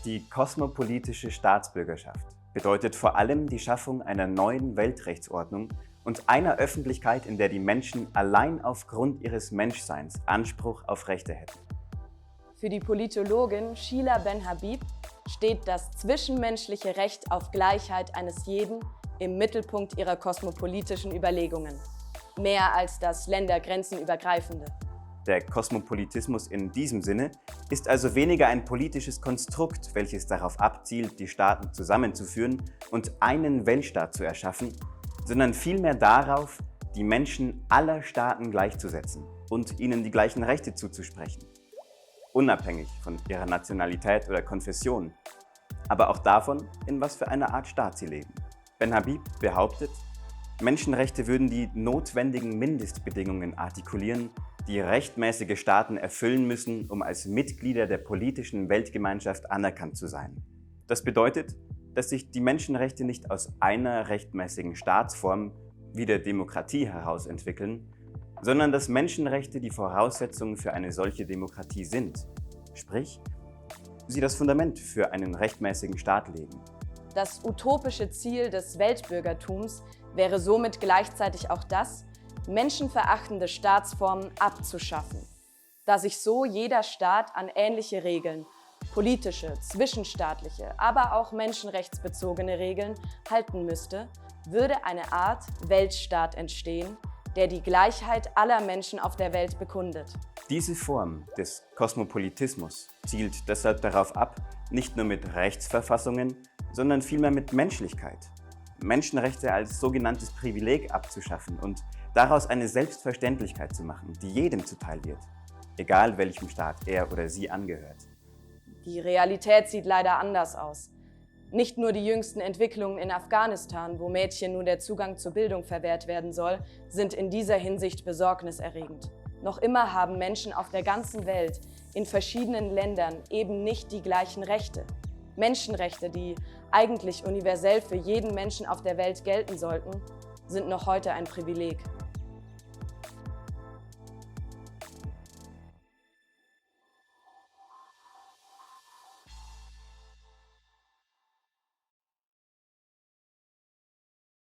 Die kosmopolitische Staatsbürgerschaft bedeutet vor allem die Schaffung einer neuen Weltrechtsordnung und einer Öffentlichkeit, in der die Menschen allein aufgrund ihres Menschseins Anspruch auf Rechte hätten. Für die Politologin Sheila Ben-Habib steht das zwischenmenschliche Recht auf Gleichheit eines jeden im Mittelpunkt ihrer kosmopolitischen Überlegungen, mehr als das ländergrenzenübergreifende. Der Kosmopolitismus in diesem Sinne ist also weniger ein politisches Konstrukt, welches darauf abzielt, die Staaten zusammenzuführen und einen Weltstaat zu erschaffen, sondern vielmehr darauf, die Menschen aller Staaten gleichzusetzen und ihnen die gleichen Rechte zuzusprechen, unabhängig von ihrer Nationalität oder Konfession, aber auch davon, in was für einer Art Staat sie leben. Ben-Habib behauptet, Menschenrechte würden die notwendigen Mindestbedingungen artikulieren, die rechtmäßige Staaten erfüllen müssen, um als Mitglieder der politischen Weltgemeinschaft anerkannt zu sein. Das bedeutet, dass sich die Menschenrechte nicht aus einer rechtmäßigen Staatsform wie der Demokratie heraus entwickeln, sondern dass Menschenrechte die Voraussetzung für eine solche Demokratie sind, sprich, sie das Fundament für einen rechtmäßigen Staat legen. Das utopische Ziel des Weltbürgertums wäre somit gleichzeitig auch das, menschenverachtende Staatsformen abzuschaffen, da sich so jeder Staat an ähnliche Regeln, politische, zwischenstaatliche, aber auch menschenrechtsbezogene Regeln halten müsste, würde eine Art Weltstaat entstehen, der die Gleichheit aller Menschen auf der Welt bekundet. Diese Form des Kosmopolitismus zielt deshalb darauf ab, nicht nur mit Rechtsverfassungen, sondern vielmehr mit Menschlichkeit, Menschenrechte als sogenanntes Privileg abzuschaffen und daraus eine Selbstverständlichkeit zu machen, die jedem zuteil wird, egal welchem Staat er oder sie angehört. Die Realität sieht leider anders aus. Nicht nur die jüngsten Entwicklungen in Afghanistan, wo Mädchen nun der Zugang zur Bildung verwehrt werden soll, sind in dieser Hinsicht besorgniserregend. Noch immer haben Menschen auf der ganzen Welt, in verschiedenen Ländern, eben nicht die gleichen Rechte. Menschenrechte, die eigentlich universell für jeden Menschen auf der Welt gelten sollten, sind noch heute ein Privileg.